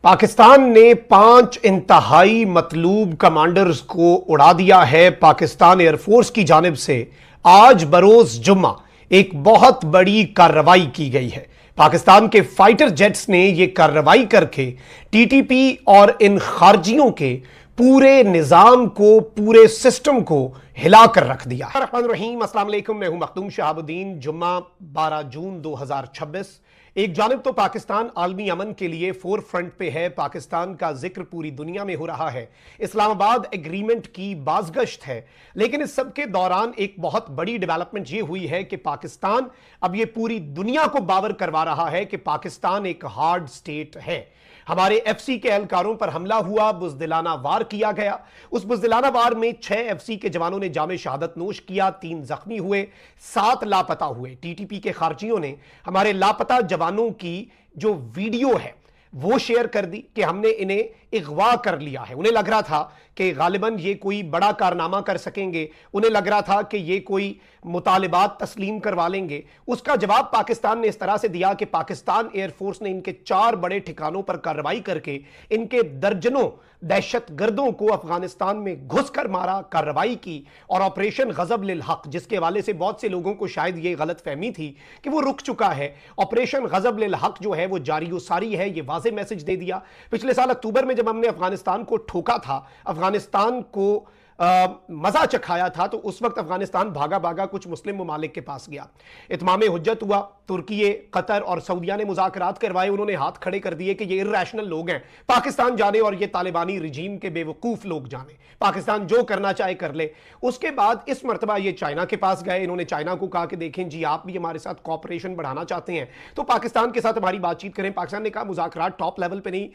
पाकिस्तान ने 5 इंतहाई मतलूब कमांडर्स को उड़ा दिया है। पाकिस्तान एयरफोर्स की जानिब से आज बरोज जुम्मा एक बहुत बड़ी कार्रवाई की गई है। पाकिस्तान के फाइटर जेट्स ने यह कार्रवाई करके टीटीपी और इन खारजियों के पूरे निजाम को, पूरे सिस्टम को हिलाकर रख दिया है। रहीम, अस्सलाम वालेकुम, मैं हूं मखदूम शहाबुद्दीन। जुम्मा 12 जून 2026। एक जानिब तो पाकिस्तान आलमी अमन के लिए फोर फ्रंट पे है। पाकिस्तान का जिक्र पूरी दुनिया में हो रहा है। इस्लामाबाद एग्रीमेंट की बाज़गश्त है। लेकिन इस सब के दौरान एक बहुत बड़ी डेवलपमेंट ये हुई है कि पाकिस्तान अब ये पूरी दुनिया को बावर करवा रहा है कि पाकिस्तान एक हार्ड स्टेट है। हमारे एफसी के एहलकारों पर हमला हुआ, बुज़दिलाना वार किया गया। उस बुज़दिलाना वार में 6 एफसी के जवानों ने जामे शहादत नोश किया, 3 जख्मी हुए, 7 लापता हुए। टीटीपी के खारजियों ने हमारे लापता जवानों की जो वीडियो है वो शेयर कर दी कि हमने इन्हें अगवा कर लिया है। उन्हें लग रहा था कि गालिबन ये कोई बड़ा कारनामा कर सकेंगे, उन्हें लग रहा था कि ये कोई मुतालिबात तस्लीम करवा लेंगे। उसका जवाब पाकिस्तान ने इस तरह से दिया कि पाकिस्तान एयरफोर्स ने इनके 4 बड़े ठिकानों पर कार्रवाई करके इनके दर्जनों दहशत गर्दों को अफगानिस्तान में घुसकर मारा, कार्रवाई की। और ऑपरेशन गजब लिल हक, जिसके हवाले से बहुत से लोगों को शायद ये गलत फहमी थी कि वो रुक चुका है, ऑपरेशन गजब लिल हक जो है वो जारी सारी है। ये वाज़ेह मैसेज दे दिया। पिछले साल अक्टूबर में जब हमने अफगानिस्तान को ठोका था, अफगानिस्तान को मजा चखाया था, तो उस वक्त अफगानिस्तान भागा भागा कुछ मुस्लिम ममालिक के पास गया। इत्माम हुज्जत हुआ, तुर्की, कतर और सऊदिया ने मुज़ाकरात करवाए। उन्होंने हाथ खड़े कर दिए कि ये इर्रेशनल लोग हैं, पाकिस्तान जाने और ये तालिबानी रिजीम के बेवकूफ लोग जाने, पाकिस्तान जो करना चाहे कर ले। उसके बाद इस मरतबा ये चाइना के पास गए। इन्होंने चाइना को कहा कि देखें जी, आप भी हमारे साथ कॉपरेशन बढ़ाना चाहते हैं तो पाकिस्तान के साथ हमारी बातचीत करें। पाकिस्तान ने कहा मुज़ाकरात टॉप लेवल पे नहीं,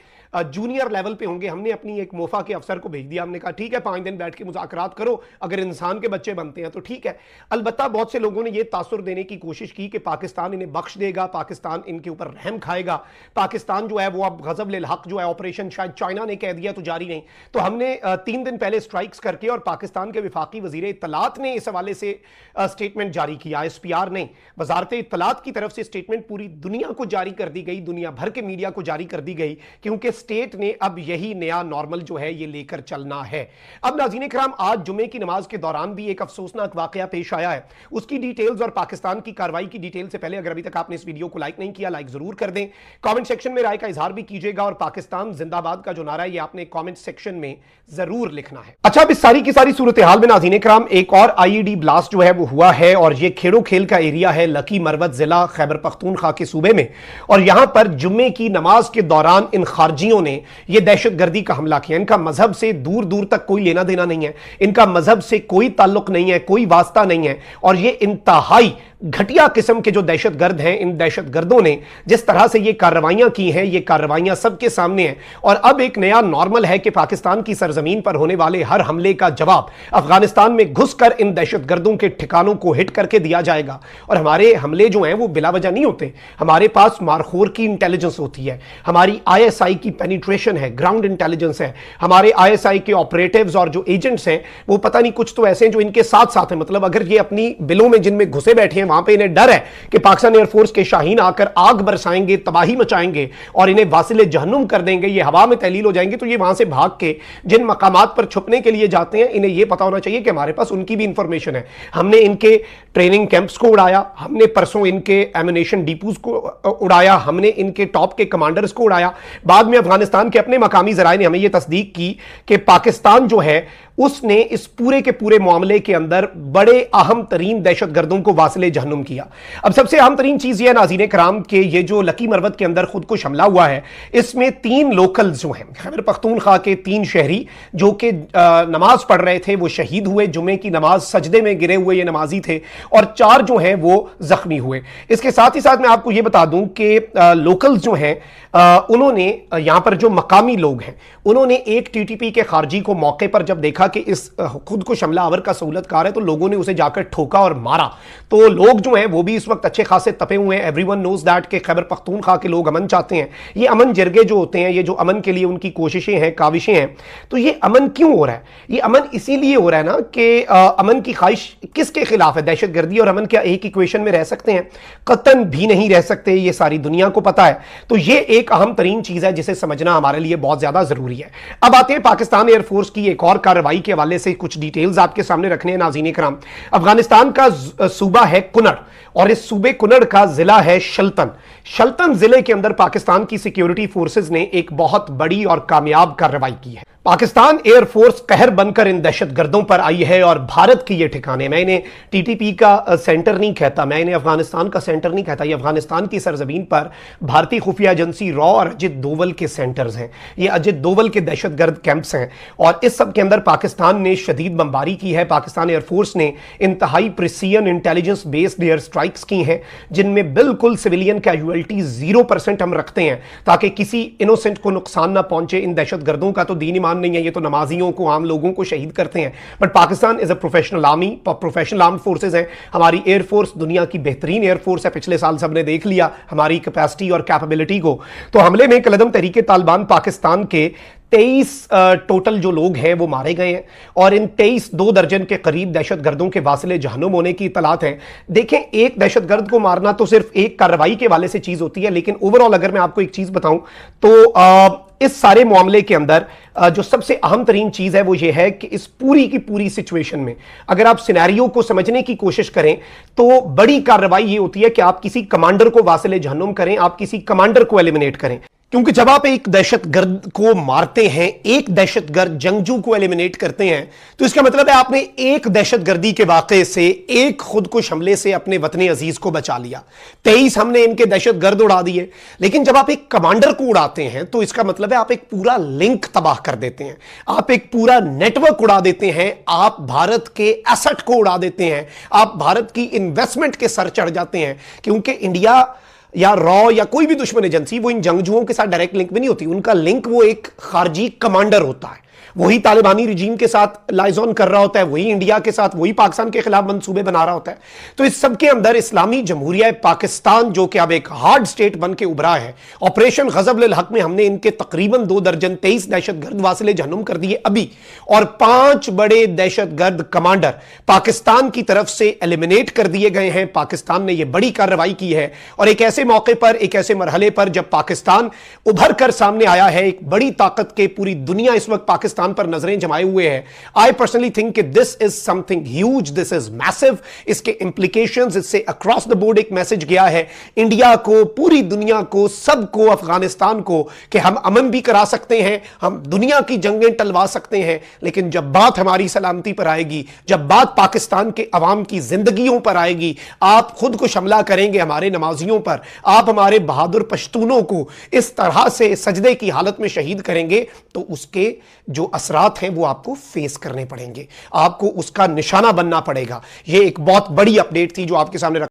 जूनियर लेवल पे होंगे। हमने अपनी एक मोफा के अफसर को भेज दिया। हमने कहा ठीक है, 5 दिन बैठ के मुज़ाकरात करो, अगर इंसान के बच्चे बनते हैं तो ठीक है। अलबत्ता बहुत से लोगों ने यह तासुर देने की कोशिश की कि पाकिस्तान इन्हें बख्श देगा, पाकिस्तान इनके ऊपर रहम खाएगा, पाकिस्तान जो है वो अब गजब लिल हक जो है ऑपरेशन शायद चाइना ने कह दिया तो जारी नहीं। तो हमने 3 दिन पहले स्ट्राइक्स करके और पाकिस्तान के विफाकी वजीर इत्तलात ने इस हवाले से स्टेटमेंट जारी किया। एसपीआर ने, वजारत इत्तलात की तरफ से स्टेटमेंट पूरी दुनिया को जारी कर दी गई, दुनिया भर के मीडिया को जारी कर दी गई, क्योंकि स्टेट ने अब यही नया नॉर्मल जो है ये लेकर चलना है। अब नाज़रीन किराम, आज जुमे की नमाज के दौरान भी एक अफसोसनाक वाकया पेश आया है। उसकी डिटेल्स और पाकिस्तान की कार्रवाई की डिटेल से पहले अगर अभी तक आपने इस वीडियो को लाइक नहीं किया, लाइक जरूर कर दें। कमेंट सेक्शन में राय का इजहार भी कीजिएगा और पाकिस्तान जिंदाबाद का जो नारा है ये आपने कमेंट सेक्शन में जरूर लिखना है। अच्छा, अब इस सारी की सारी सूरत हाल में नाज़रीन किराम एक और आईईडी ब्लास्ट जो है वो हुआ है और ये खेड़ो खेल का एरिया है, लकी मरवत जिला खैबर पख्तूनख्वा के सूबे में। और यहां पर जुम्मे की नमाज के दौरान इन खारजियों ने यह दहशतगर्दी का हमला किया। इनका मजहब से दूर दूर तक कोई लेना देना नहीं है, इनका मजहब से कोई ताल्लुक नहीं है, कोई वास्ता नहीं है। और ये इंतहाई घटिया किस्म के जो दहशतगर्द हैं, इन दहशतगर्दों ने जिस तरह से ये कार्रवाइयां की हैं, ये कार्रवाइयां सबके सामने हैं। और अब एक नया नॉर्मल है कि पाकिस्तान की सरजमीन पर होने वाले हर हमले का जवाब अफगानिस्तान में घुसकर इन दहशतगर्दों के ठिकानों को हिट करके दिया जाएगा। और हमारे हमले जो हैं वो बिला वजह नहीं होते। हमारे पास मारखोर की इंटेलिजेंस होती है, हमारी आईएसआई की पेनिट्रेशन है, ग्राउंड इंटेलिजेंस है। हमारे आईएसआई के ऑपरेटिव्स और जो एजेंट्स हैं वो पता नहीं कुछ तो ऐसे हैं जो इनके साथ साथ हैं। मतलब अगर ये अपनी बिलों में जिनमें घुसे बैठे हैं, वहां पे इन्हें डर है कि पाकिस्तान एयरफोर्स के शाहीन आकर आग बरसाएंगे, तबाही मचाएंगे और इन्हें वासिले जहन्नुम कर देंगे, ये हवा में तहलील हो जाएंगे। तो ये वहां से भाग के जिन मकामात पर छुपने के लिए जाते हैं, इन्हें यह पता होना चाहिए कि हमारे पास उनकी भी इंफॉर्मेशन है। हमने इनके ट्रेनिंग कैंप्स को उड़ाया, हमने परसों इनके एम्युनिशन डिपोज को उड़ाया, हमने इनके टॉप के कमांडर्स को उड़ाया। बाद में अफगानिस्तान के अपने मकामी जराए ने हमें यह तस्दीक की कि पाकिस्तान जो है उसने इस पूरे के पूरे मामले के अंदर बड़े अहम तरीन दहशतगर्दों को वासिले जहन्नुम किया। अब सबसे अहम तरीन चीज यह नाज़रीन कराम के ये जो लकी मरवत के अंदर खुदकुश हमला हुआ है, इसमें 3 लोकल्स जो हैं खैबर पख्तूनख्वा के, 3 शहरी जो कि नमाज पढ़ रहे थे वो शहीद हुए। जुमे की नमाज सजदे में गिरे हुए ये नमाजी थे और 4 जो हैं वो जख्मी हुए। इसके साथ ही साथ मैं आपको ये बता दूं कि लोकल्स जो हैं उन्होंने यहां पर जो मकामी लोग हैं उन्होंने एक टीटीपी के खारजी को मौके पर जब देखा देखा कि इस खुद को हमला आवर का सहूलतकार है, तो लोगों ने उसे जाकर ठोका और मारा। तो लोग जो हैं वो भी इस वक्त अच्छे खासे तपे हुए हैं। एवरीवन नोज दैट कि खैबर पख्तूनख्वा के लोग अमन चाहते हैं। ये अमन जरगे जो होते हैं, ये जो अमन के लिए उनकी कोशिशें हैं, काविशें हैं, तो ये अमन क्यों हो रहा है? ये अमन इसीलिए हो रहा है ना कि अमन की ख्वाहिश किसके खिलाफ है? दहशतगर्दी और अमन क्या एक इक्वेशन में रह सकते हैं? कतन भी नहीं रह सकते, ये सारी दुनिया को पता है। तो ये एक अहम तरीन चीज है जिसे समझना हमारे लिए बहुत ज्यादा जरूरी है। अब आते हैं पाकिस्तान एयरफोर्स की एक और कार्रवाई के हवाले से कुछ डिटेल्स आपके सामने रखने हैं नाज़रीन इकराम। अफगानिस्तान का सूबा है कुनर और इस सूबे कुनर का जिला है शल्तन। शल्तन जिले के अंदर पाकिस्तान की सिक्योरिटी फोर्सेस ने एक बहुत बड़ी और कामयाब कार्रवाई की है। पाकिस्तान एयरफोर्स कहर बनकर इन दहशतगर्दों पर आई है और भारत के ये ठिकाने, मैं इन्हें टीटीपी का सेंटर नहीं कहता, मैं इन्हें अफगानिस्तान का सेंटर नहीं कहता, ये अफगानिस्तान की सरजमीन पर भारतीय खुफिया एजेंसी रॉ और अजित डोवल के सेंटर्स हैं। ये अजित डोवल के दहशतगर्द कैंप्स हैं और इस सब के अंदर पाकिस्तान ने शदीद बमबारी की है। पाकिस्तान एयरफोर्स ने इंतहाई precision intelligence based air strikes की हैं, जिनमें बिल्कुल सिविलियन कैजुअलिटी 0% हम रखते हैं ताकि किसी इनोसेंट को नुकसान ना पहुंचे। इन दहशतगर्दों का तो दीन ईमान नहीं है, ये तो नमाजियों को, आम लोगों को शहीद करते हैं। But Pakistan is a professional army, professional armed forces हैं। हमारी एयरफोर्स दुनिया की बेहतरीन एयरफोर्स है। पिछले साल सबने देख लिया हमारी कैपेसिटी और कैपेबिलिटी को। तो हमले में कलदम तहरीके तालिबान पाकिस्तान के 23 टोटल जो लोग हैं वो मारे गए हैं और इन 2 दर्जन के करीब दहशतगर्दों के वासिले जहन्नुम होने की इतलात हैं। देखें, एक दहशतगर्द को मारना तो सिर्फ एक कार्रवाई के वाले से चीज होती है, लेकिन ओवरऑल अगर मैं आपको एक चीज बताऊं तो इस सारे मामले के अंदर जो सबसे अहम तरीन चीज है वो ये है कि इस पूरी की पूरी सिचुएशन में अगर आप सिनेरियो को समझने की कोशिश करें तो बड़ी कार्रवाई ये होती है कि आप किसी कमांडर को वासिले जहन्नुम करें, आप किसी कमांडर को एलिमिनेट करें। क्योंकि जब आप एक दहशतगर्द को मारते हैं, एक दहशतगर्द जंगजू को एलिमिनेट करते हैं, तो इसका मतलब है आपने एक दहशतगर्दी के वाक़े से, एक खुदकुश हमले से अपने वतन अजीज को बचा लिया। 23 हमने इनके दहशतगर्द उड़ा दिए। लेकिन जब आप एक कमांडर को उड़ाते हैं तो इसका मतलब है आप एक पूरा लिंक तबाह कर देते हैं, आप एक पूरा नेटवर्क उड़ा देते हैं, आप भारत के एसेट को उड़ा देते हैं, आप भारत की इन्वेस्टमेंट के सर चढ़ जाते हैं। क्योंकि इंडिया या रॉ या कोई भी दुश्मन एजेंसी वो इन जंगजुओं के साथ डायरेक्ट लिंक में नहीं होती, उनका लिंक वो एक खारजी कमांडर होता है। वही तालिबानी रिजीम के साथ लाइजॉन कर रहा होता है, वही इंडिया के साथ, वही पाकिस्तान के खिलाफ मंसूबे बना रहा होता है। तो इस सब के अंदर इस्लामी जमहूरिया पाकिस्तान जो कि अब एक हार्ड स्टेट बन के उभरा है, ऑपरेशन गजब लिल हक में हमने इनके तकरीबन 2 दर्जन 23 दहशतगर्द वासिले जहन्नुम कर दिए अभी, और 5 बड़े दहशतगर्द कमांडर पाकिस्तान की तरफ से एलिमिनेट कर दिए गए हैं। पाकिस्तान ने यह बड़ी कार्रवाई की है और एक ऐसे मौके पर, एक ऐसे मरहले पर जब पाकिस्तान उभर कर सामने आया है, एक बड़ी ताकत के, पूरी दुनिया इस वक्त पाकिस्तान पर नजरें जमाए हुए हैं। आई पर्सनली थिंक कि this is something huge, this is massive. इसके इंप्लीकेशंस, इससे अक्रॉस द बोर्ड एक मैसेज गया है इंडिया को, पूरी दुनिया को, सबको, अफगानिस्तान को, कि हम अमन भी करा सकते हैं, हम दुनिया की जंगें टलवा सकते हैं, लेकिन जब बात हमारी सलामती पर आएगी, जब बात पाकिस्तान के अवाम की जिंदगियों पर आएगी, आप खुद को हमला करेंगे हमारे नमाजियों पर, आप हमारे बहादुर पश्तूनों को इस तरह से सजदे की हालत में शहीद करेंगे, तो उसके जो असरात हैं वो आपको फेस करने पड़ेंगे, आपको उसका निशाना बनना पड़ेगा। ये एक बहुत बड़ी अपडेट थी जो आपके सामने